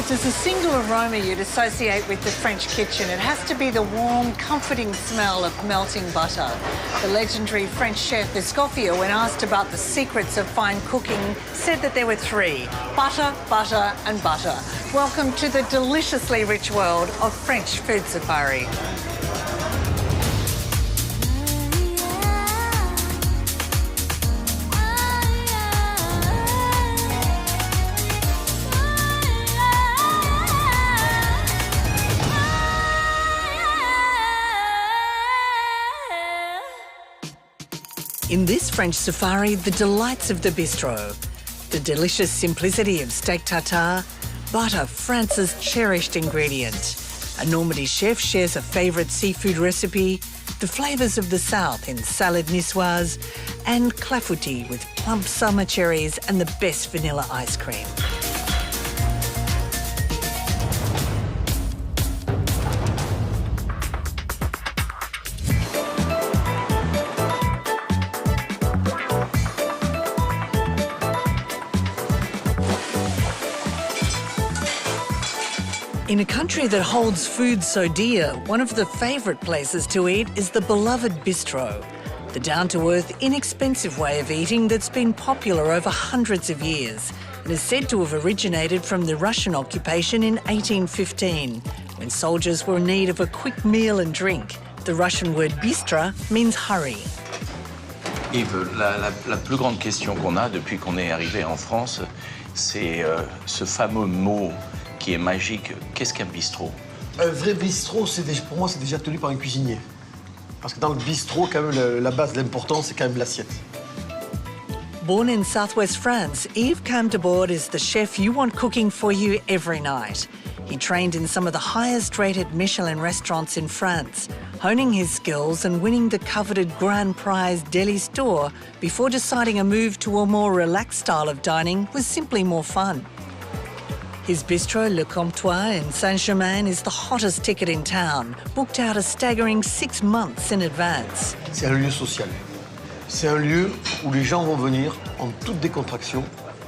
There's a single aroma you'd associate with the French kitchen. It has to be the warm, comforting smell of melting butter. The legendary French chef Escoffier, when asked about the secrets of fine cooking, said that there were three: butter, butter and butter. Welcome to the deliciously rich world of French food safari. In this French safari, the delights of the bistro, the delicious simplicity of steak tartare, butter, France's cherished ingredient. A Normandy chef shares a favourite seafood recipe, the flavours of the south in salad niçoise, and clafoutis with plump summer cherries and the best vanilla ice cream. In a country that holds food so dear, one of the favourite places to eat is the beloved bistro, the down-to-earth, inexpensive way of eating that's been popular over hundreds of years and is said to have originated from the Russian occupation in 1815, when soldiers were in need of a quick meal and drink. The Russian word bystra means hurry. Yves, la plus grande question qu'on a depuis qu'on est arrivé en France, c'est ce fameux mot qui est magique. Qu'est-ce qu'un bistrot? Un vrai bistrot, pour moi, c'est déjà tenu par un cuisinier. Parce que dans le bistrot, quand même, la base de l'important, c'est quand même l'assiette. Born in southwest France, Yves came to board as the chef you want cooking for you every night. He trained in some of the highest-rated Michelin restaurants in France, honing his skills and winning the coveted Grand Prize Deli Store before deciding a move to a more relaxed style of dining was simply more fun. His bistro, Le Comptoir in Saint-Germain, is the hottest ticket in town, booked out a staggering 6 months in advance. C'est un lieu social. C'est un lieu où les gens vont venir en toute décontraction,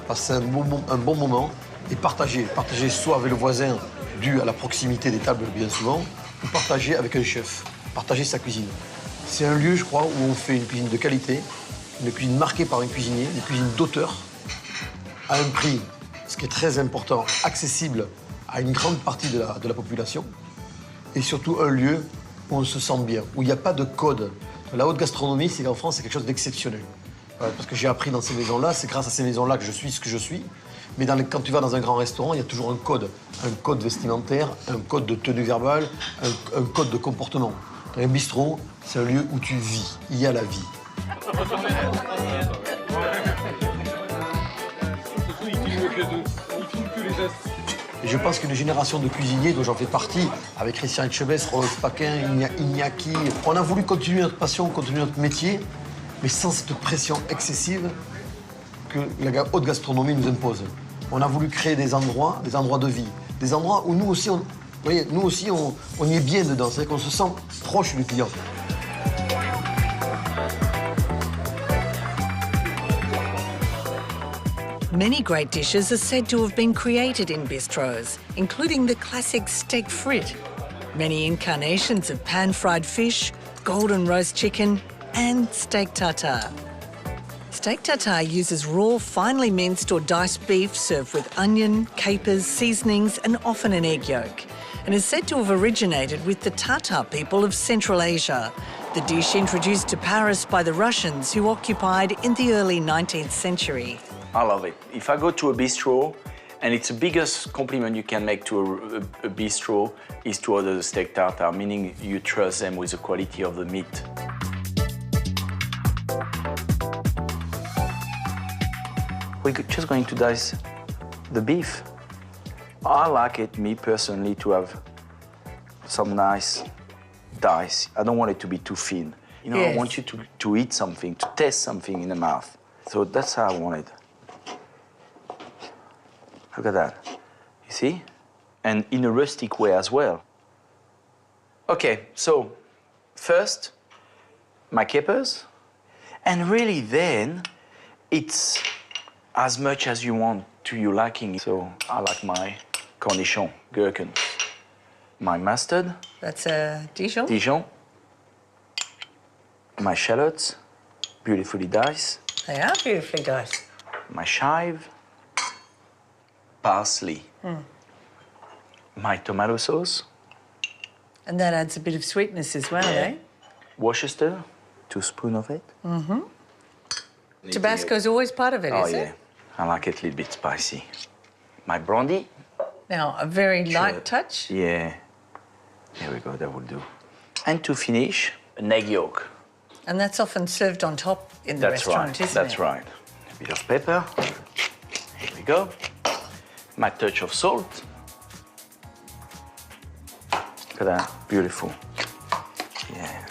passer un bon moment et partager. Partager soit avec le voisin, dû à la proximité des tables bien souvent, ou partager avec un chef, partager sa cuisine. C'est un lieu, je crois, où on fait une cuisine de qualité, une cuisine marquée par un cuisinier, une cuisine d'auteur, à un prix, ce qui est très important, accessible à une grande partie de la population, et surtout un lieu où on se sent bien, où il n'y a pas de code. La haute gastronomie, c'est qu'en France, c'est quelque chose d'exceptionnel. Parce que j'ai appris dans ces maisons-là, c'est grâce à ces maisons-là que je suis ce que je suis. Mais quand tu vas dans un grand restaurant, il y a toujours un code vestimentaire, un code de tenue verbale, un code de comportement. Dans un bistrot, c'est un lieu où tu vis, il y a la vie. Et je pense qu'une génération de cuisiniers, dont j'en fais partie, avec Christian Etchebest, Rodolphe Paquin, Iñaki, on a voulu continuer notre passion, continuer notre métier, mais sans cette pression excessive que la haute gastronomie nous impose. On a voulu créer des endroits de vie, des endroits où nous aussi, on y est bien dedans, c'est-à-dire qu'on se sent proche du client. Many great dishes are said to have been created in bistros, including the classic steak frit, many incarnations of pan-fried fish, golden roast chicken, and steak tartare. Steak tartare uses raw, finely minced or diced beef served with onion, capers, seasonings, and often an egg yolk, and is said to have originated with the Tatar people of Central Asia, the dish introduced to Paris by the Russians who occupied in the early 19th century. I love it. If I go to a bistro, and it's the biggest compliment you can make to a bistro is to order the steak tartare, meaning you trust them with the quality of the meat. We're just going to dice the beef. I like it, me personally, to have some nice dice. I don't want it to be too thin. You know, yes. I want you to eat something, to taste something in the mouth. So that's how I want it. Look at that. You see? And in a rustic way as well. Okay, so first, my capers. And really then, it's as much as you want to your liking. So I like my cornichon, gherkin. My mustard, That's Dijon. Dijon. My shallots, beautifully diced. They are beautifully diced. My chive, parsley. My tomato sauce, And that adds a bit of sweetness as well, eh? Worcester, 2 spoons of it. Tabasco's always part of it, Oh is yeah, it? I like it a little bit spicy. My brandy, Now, a very light Sure. touch. yeah. Here we go, that will do. And to finish, an egg yolk. And that's often served on top in the That's restaurant, right, isn't that's it? right. A bit of pepper. Here we go. My touch of salt. Look at that, beautiful. Yeah.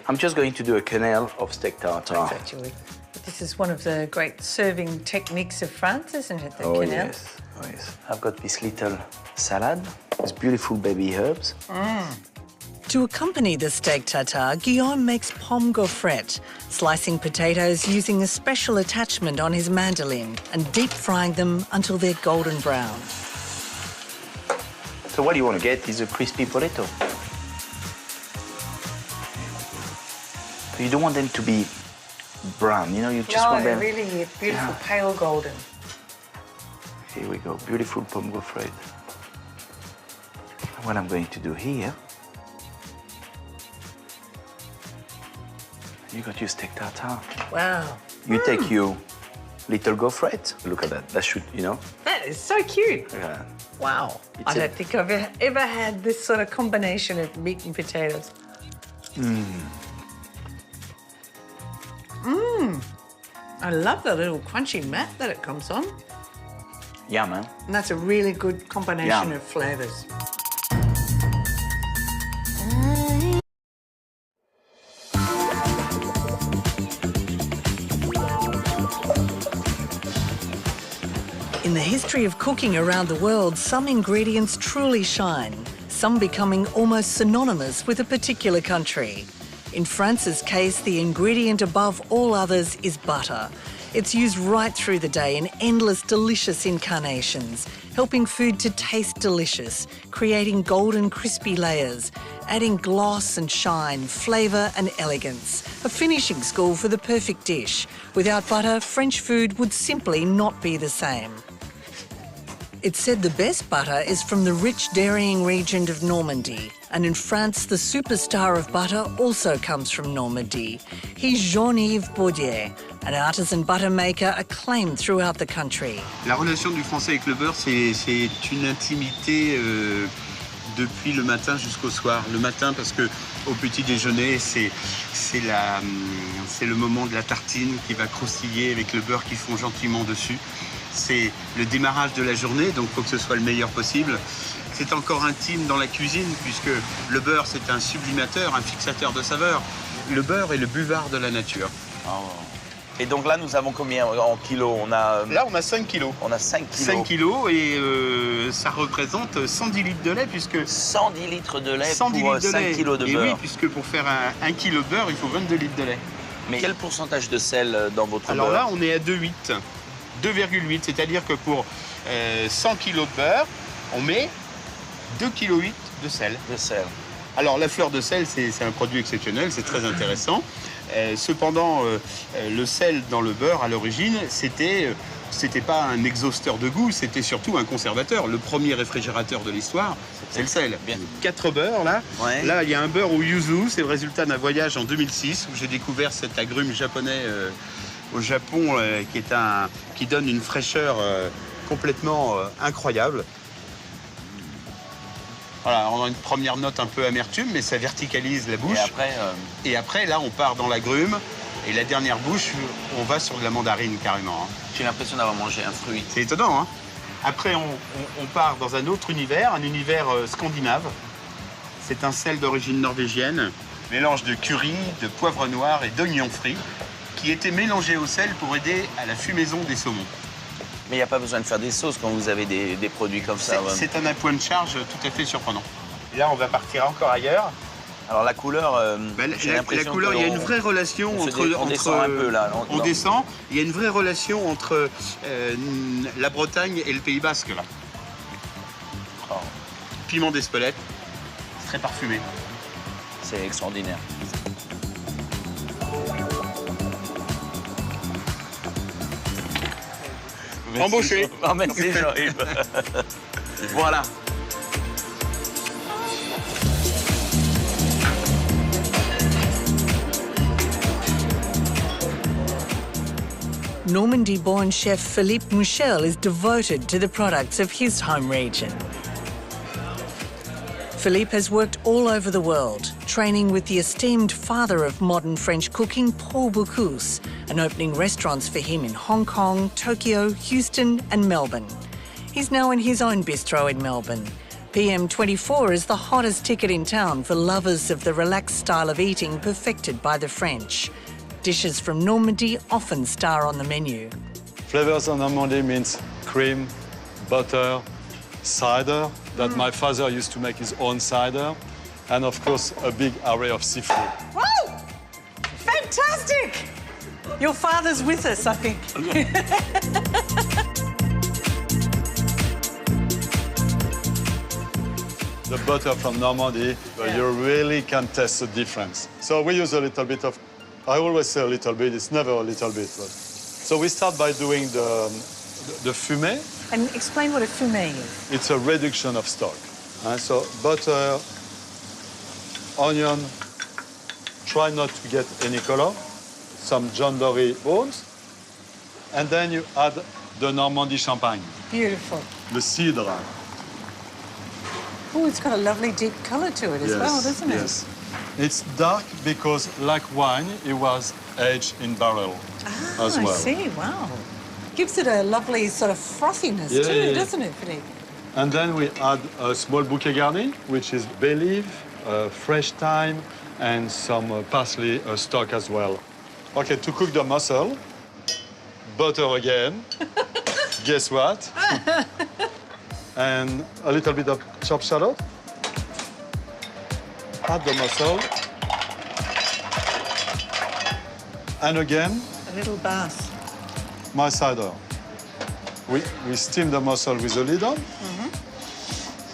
I'm just going to do a quenelle of steak tartare. Actually. But this is one of the great serving techniques of France, isn't it? The Oh quenelle? yes, oh yes. I've got this little salad with beautiful baby herbs. To accompany the steak tartare, Guillaume makes pomme gaufrette, slicing potatoes using a special attachment on his mandolin and deep frying them until they're golden brown. So what you want to get is a crispy potato. So you don't want them to be brown, you know, you just want them... really beautiful, Yeah. pale golden. Here we go, beautiful pomme gaufrette. What I'm going to do here, you got your steak tartare. Wow. You take your little gaufrette. Look at that. That should, you know. That is so cute. Look at that. Wow. It's I a- don't think I've ever had this sort of combination of meat and potatoes. I love the little crunchy mat that it comes on. Yeah, man. And that's a really good combination Yeah. of flavours. In the history of cooking around the world, some ingredients truly shine, some becoming almost synonymous with a particular country. In France's case, the ingredient above all others is butter. It's used right through the day in endless delicious incarnations, helping food to taste delicious, creating golden crispy layers, adding gloss and shine, flavour and elegance. A finishing school for the perfect dish. Without butter, French food would simply not be the same. It's said the best butter is from the rich dairying region of Normandy. And in France, the superstar of butter also comes from Normandy. He's Jean-Yves Baudier, an artisan butter maker acclaimed throughout the country. La relation du Français avec le beurre, c'est une intimité depuis le matin jusqu'au soir. Le matin parce que au petit déjeuner, c'est le moment de la tartine qui va croustiller avec le beurre qui fond gentiment dessus. C'est le démarrage de la journée, donc il faut que ce soit le meilleur possible. C'est encore intime dans la cuisine puisque le beurre, c'est un sublimateur, un fixateur de saveurs. Le beurre est le buvard de la nature. Et donc là, nous avons combien en kilos? On a, Là, on a 5 kilos. on a 5 kilos. 5 kilos et ça représente 110 litres de lait puisque 110 litres de lait 110 pour litres de 5 lait. kilos de et beurre. oui, puisque pour faire un kilo de beurre, il faut 22 litres de lait. Mais quel pourcentage de sel dans votre Alors beurre? là, on est à 2,8. 2,8, c'est-à-dire que pour 100 kilos de beurre, on met 2,8 kg de sel. De sel. Alors la fleur de sel, c'est un produit exceptionnel, c'est très intéressant. Cependant, le sel dans le beurre, à l'origine, c'était pas un exhausteur de goût, c'était surtout un conservateur. Le premier réfrigérateur de l'histoire, c'est le sel. Bien. 4 beurres, là. Ouais. Là, il y a un beurre au yuzu, c'est le résultat d'un voyage en 2006 où j'ai découvert cet agrume japonais au Japon qui donne une fraîcheur complètement incroyable. Voilà, on a une première note un peu amertume, mais ça verticalise la bouche. Et après, Et après, là, on part dans l'agrume. Et la dernière bouche, on va sur de la mandarine carrément. Hein. j'ai l'impression d'avoir mangé un fruit. C'est étonnant, hein. Après, on part dans un autre univers, un univers scandinave. C'est un sel d'origine norvégienne, mélange de curry, de poivre noir et d'oignons frits, qui était mélangé au sel pour aider à la fumaison des saumons. Mais il n'y a pas besoin de faire des sauces quand vous avez des produits comme ça. ouais. C'est un appoint de charge tout à fait surprenant. Et là, on va partir encore ailleurs. Alors la couleur, j'ai La l'impression couleur, que il y a on- une vraie relation on se entre... dé- on descend un peu, là. On descend. Il y a une vraie relation entre la Bretagne et le Pays Basque, là. Piment d'Espelette, très parfumé. C'est extraordinaire. Embauché. Ah, merci Jean-Yves. Voilà. Normandy-born chef Philippe Mouchel is devoted to the products of his home region. Philippe has worked all over the world, training with the esteemed father of modern French cooking, Paul Bocuse, and opening restaurants for him in Hong Kong, Tokyo, Houston and Melbourne. He's now in his own bistro in Melbourne. PM24 is the hottest ticket in town for lovers of the relaxed style of eating perfected by the French. Dishes from Normandy often star on the menu. Flavors of Normandy means cream, butter, cider, that my father used to make his own cider, and of course a big array of seafood. Whoa! Fantastic! Your father's with us, I think. The butter from Normandy, you really can taste the difference. So we use a little bit of, I always say a little bit, it's never a little bit. But. So we start by doing the fumé. And explain what a fumé is. It's a reduction of stock. So butter, onion, try not to get any color, some John Dory bones, and then you add the Normandy champagne, Beautiful. the cidre. Oh, it's got a lovely deep colour to it as well, doesn't it? Yes. It's dark because, like wine, it was aged in barrel as well. I see, wow. Gives it a lovely sort of frothiness too, doesn't it, Philippe? And then we add a small bouquet garni, which is bay leaf, fresh thyme, and some parsley stock as well. Okay, to cook the mussel, butter again. Guess what? And a little bit of chopped shallot. Add the mussel. And again, A little bath. my cider. We steam the mussel with the lid on.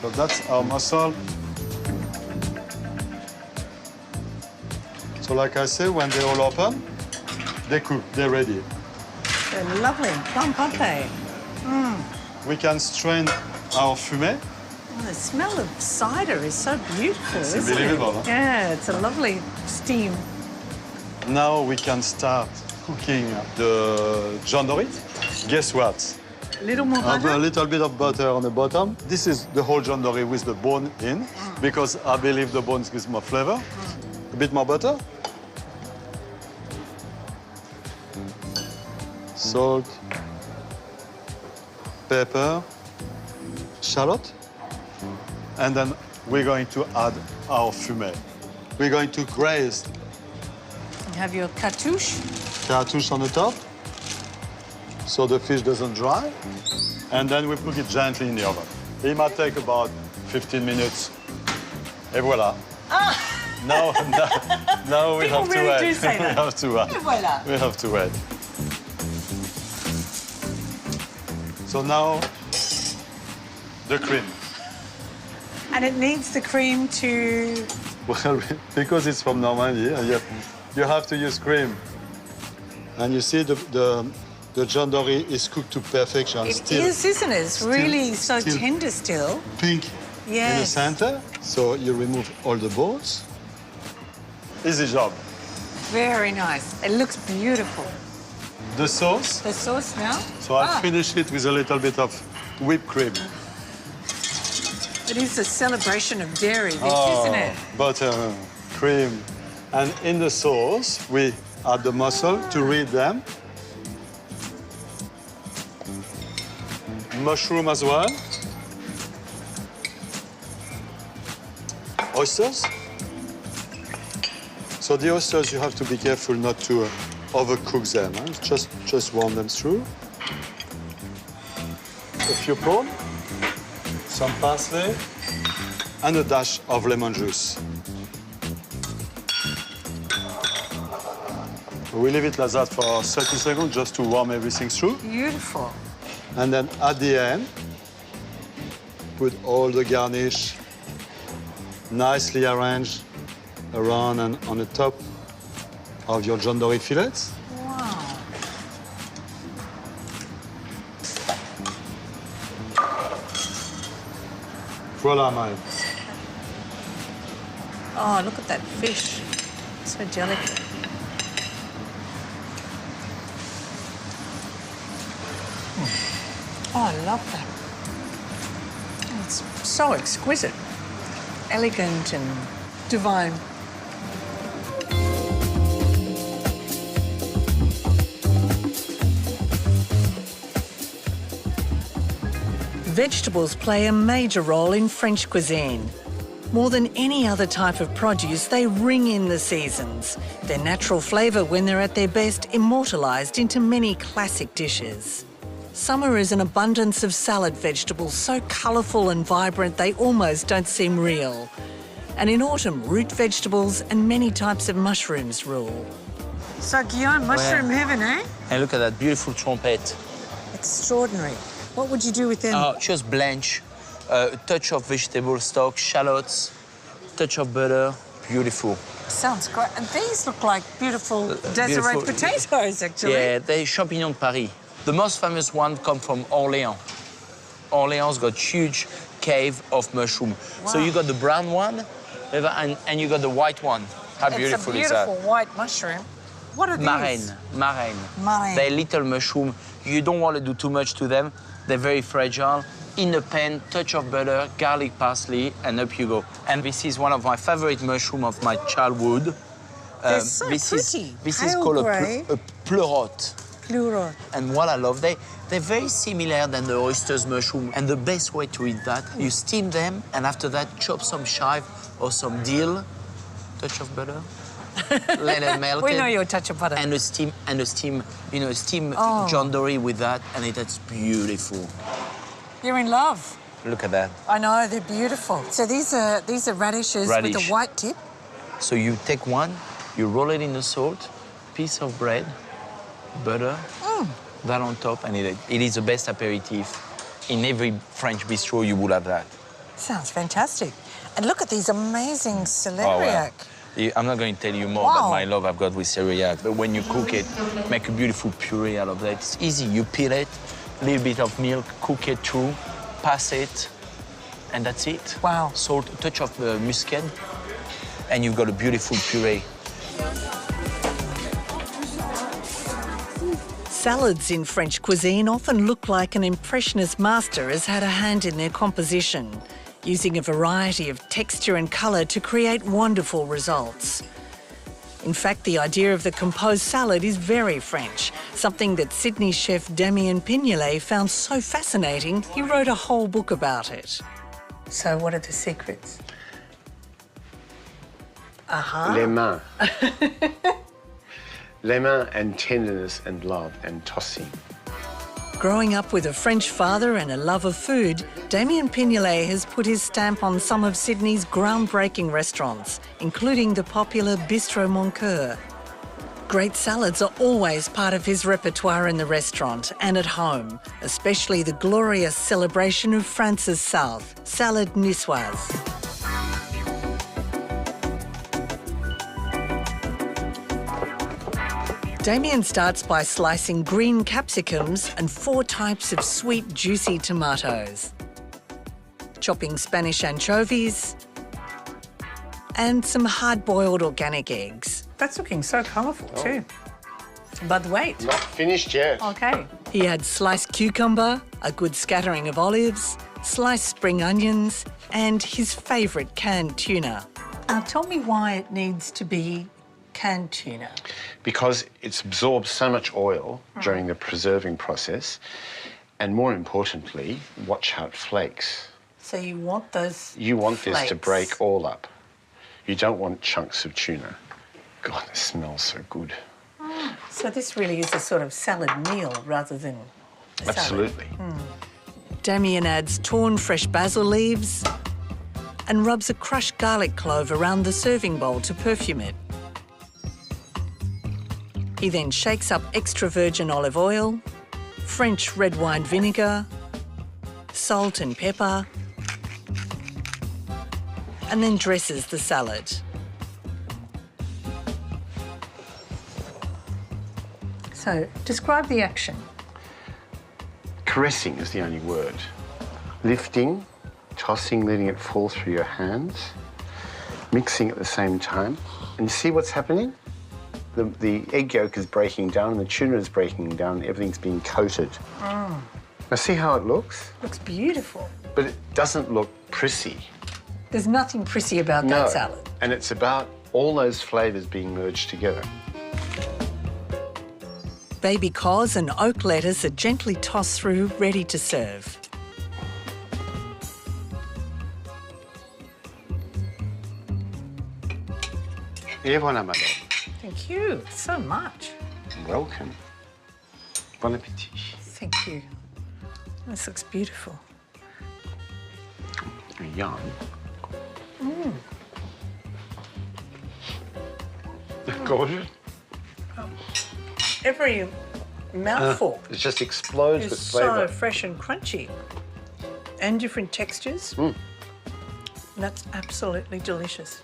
So that's our mussel. So like I say, when they all open, they cook, they're ready. They're lovely, plump, aren't they? We can strain our fumé. Oh, the smell of cider is so beautiful, It's isn't unbelievable, it? huh? Yeah, it's a lovely steam. Now we can start cooking the John Dory. Guess what? A little more I have a butter. little bit of butter on the bottom. This is the whole John Dory with the bone in, because I believe the bones gives more flavor. A bit more butter. Salt, pepper, shallot. And then we're going to add our fumé. We're going to graze You have your cartouche. cartouche on the top, so the fish doesn't dry. And then we put it gently in the oven. It might take about 15 minutes. Et voilà. Now we People have to really wait. do say We that. have to wait. Et voilà. We have to wait. So now, the cream. And it needs the cream to... Well, because it's from Normandy, and you have to use cream. And you see the John Dory is cooked to perfection. It is, isn't it? It's really so still tender still. Pink in the Yes. center. So you remove all the bones. Easy job. Very nice. It looks beautiful. The sauce. The sauce now? So I finish it with a little bit of whipped cream. It is a celebration of dairy, this, isn't it? Butter, cream. And in the sauce, we add the mussel to read them. Mushroom as well. Oysters. So the oysters, you have to be careful not to overcook them. Huh? Just warm them through. A few prawns, some parsley, and a dash of lemon juice. We leave it like that for 30 seconds just to warm everything through. Beautiful. And then at the end, put all the garnish nicely arranged around and on the top of your John Dory fillets. Wow. Voila, Mike. Oh, look at that fish. So delicate. Oh, I love that. It's so exquisite, elegant and divine. Vegetables play a major role in French cuisine. More than any other type of produce, they ring in the seasons. Their natural flavour, when they're at their best, immortalised into many classic dishes. Summer is an abundance of salad vegetables, so colourful and vibrant they almost don't seem real. And in autumn, root vegetables and many types of mushrooms rule. So Guillaume, mushroom heaven, eh? And look at that beautiful trumpet. Extraordinary. What would you do with them? Just blanch, a touch of vegetable stock, shallots, touch of butter, beautiful. Sounds great. And these look like beautiful Desiree beautiful. potatoes, actually. Yeah, they're champignons de Paris. The most famous one come from Orléans. Orléans got huge cave of mushroom. Wow. So you got the brown one, and you got the white one. How beautiful is that? It's a beautiful white mushroom. What are these? Marraine. Marraine. They're little mushroom. You don't want to do too much to them. They're very fragile. In a pan, touch of butter, garlic, parsley, and up you go. And this is one of my favorite mushrooms of my childhood. They're so this pretty. This is Pale called grey. a pleurote. Pleurote. And what I love, they're very similar than the oysters mushroom. And the best way to eat that, you steam them, and after that, chop some chive or some dill, touch of butter, let it melt. We know your touch of butter. And a steam, steam Oh. John Dory with that, and that's beautiful. You're in love. Look at that. I know, they're beautiful. So these are radishes with Radish. a white tip. So you take one, you roll it in the salt, piece of bread, butter, that on top, and it is the best aperitif. In every French bistro, you will have that. Sounds fantastic. And look at these amazing Oh, celeriac. well. I'm not going to tell you more Wow. about my love I've got with celeriac, but when you cook it, make a beautiful puree out of that. It's easy. You peel it, a little bit of milk, cook it through, pass it, and that's it. Wow. Salt, a touch of muscade, and you've got a beautiful puree. Salads in French cuisine often look like an impressionist master has had a hand in their composition, using a variety of texture and colour to create wonderful results. In fact, the idea of the composed salad is very French, something that Sydney chef Damien Pignolet found so fascinating, he wrote a whole book about it. So what are the secrets? Les mains. Les mains and tenderness and love and tossing. Growing up with a French father and a love of food, Damien Pignolet has put his stamp on some of Sydney's groundbreaking restaurants, including the popular Bistro Mon Coeur. Great salads are always part of his repertoire in the restaurant and at home, especially the glorious celebration of France's South, salad niçoise. Damien starts by slicing green capsicums and 4 types of sweet, juicy tomatoes, chopping Spanish anchovies, and some hard-boiled organic eggs. That's looking so colourful too. But wait. Not finished yet. Okay. He adds sliced cucumber, a good scattering of olives, sliced spring onions, and his favourite canned tuna. Tell me why it needs to be canned tuna. Because it's absorbed so much oil during the preserving process, and more importantly, watch how it flakes. So you want those You want this to flakes. break all up. You don't want chunks of tuna. God, it smells so good. So this really is a sort of salad meal rather than a salad. Absolutely. Damien adds torn fresh basil leaves and rubs a crushed garlic clove around the serving bowl to perfume it. He then shakes up extra virgin olive oil, French red wine vinegar, salt and pepper, and then dresses the salad. So, describe the action. Caressing is the only word. Lifting, tossing, letting it fall through your hands, mixing at the same time. And you see what's happening? The egg yolk is breaking down and the tuna is breaking down. Everything's being coated. Now see how it looks? Looks beautiful. But it doesn't look prissy. There's nothing prissy about that salad. And it's about all those flavours being merged together. Baby cos and oak lettuce are gently tossed through, ready to serve. Et voilà, madame. Thank you so much. Welcome. Bon appétit. Thank you. This looks beautiful. Yum. Gorgeous. Every mouthful It just explodes is with so flavour. fresh and crunchy. And different textures. That's absolutely delicious.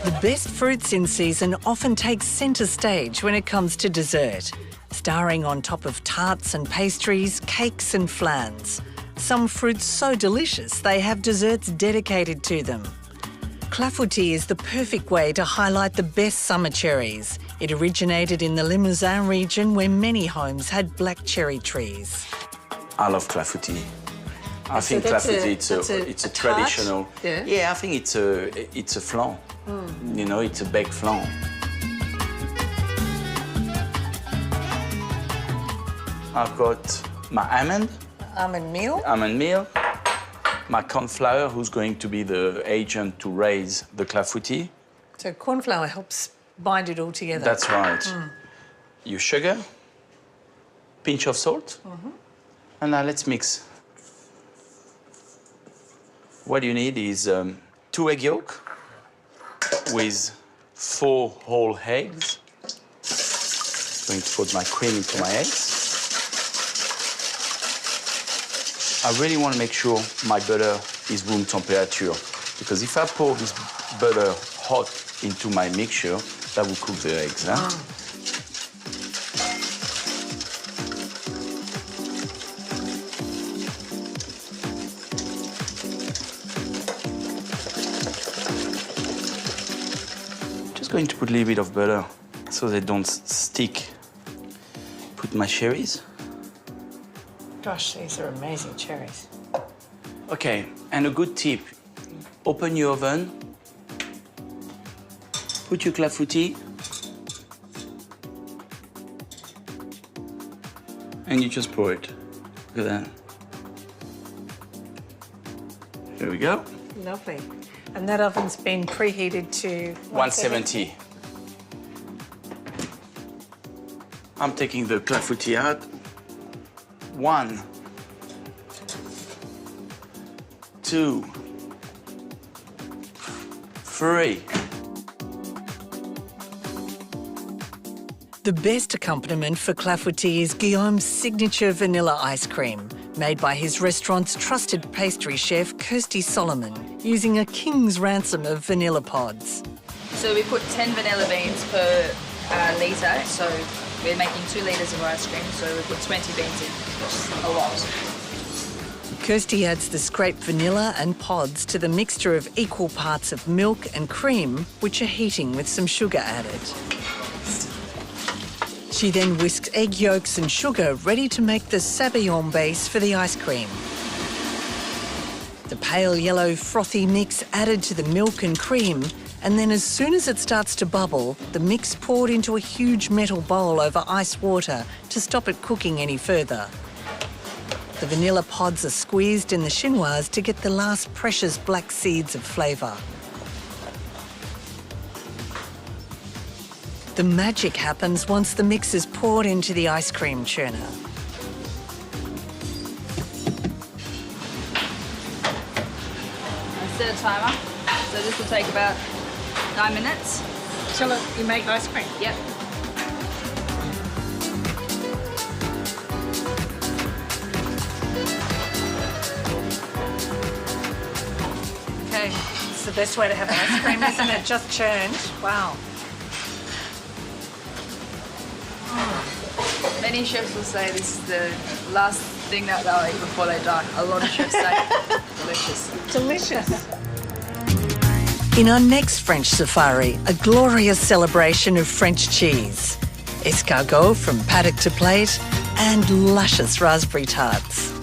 The best fruits in season often take centre stage when it comes to dessert, starring on top of tarts and pastries, cakes and flans. Some fruits so delicious they have desserts dedicated to them. Clafoutis is the perfect way to highlight the best summer cherries. It originated in the Limousin region where many homes had black cherry trees. I love clafoutis. I think that's clafoutis it's a tart? traditional. Yeah. Yeah, I think it's a flan. You know, it's a baked flan. I've got my almond meal, my corn flour, who's going to be the agent to raise the clafoutis. So corn flour helps bind it all together. That's right. Your sugar, pinch of salt, and now let's mix. What you need is 2 egg yolk with 4 whole eggs. Going to put my cream into my eggs. I really want to make sure my butter is room temperature, because if I pour this butter hot into my mixture, that will cook the eggs. Huh? Just going to put a little bit of butter so they don't stick. Put my cherries. Gosh, these are amazing cherries. Okay, and a good tip. Open your oven. Put your clafoutis. And you just pour it. Look at that. Here we go. Lovely. And that oven's been preheated to 170. I'm taking the clafoutis out. 1, 2, 3. The best accompaniment for clafoutis is Guillaume's signature vanilla ice cream, made by his restaurant's trusted pastry chef, Kirsty Solomon, using a king's ransom of vanilla pods. So we put 10 vanilla beans per litre, so we're making 2 litres of ice cream, so we put 20 beans in, which is a lot. Kirsty adds the scraped vanilla and pods to the mixture of equal parts of milk and cream, which are heating with some sugar added. She then whisks egg yolks and sugar ready to make the sabayon base for the ice cream. The pale yellow frothy mix added to the milk and cream, and then as soon as it starts to bubble, the mix poured into a huge metal bowl over ice water to stop it cooking any further. The vanilla pods are squeezed in the chinoise to get the last precious black seeds of flavour. The magic happens once the mix is poured into the ice cream churner. I set a timer, so this will take about 9 minutes. till you make ice cream? Yep. Okay, it's the best way to have ice cream, isn't it? Just churned. Wow. Many chefs will say this is the last thing that they'll eat before they die. A lot of chefs say delicious. Delicious. In our next French safari, a glorious celebration of French cheese, escargot from paddock to plate, and luscious raspberry tarts.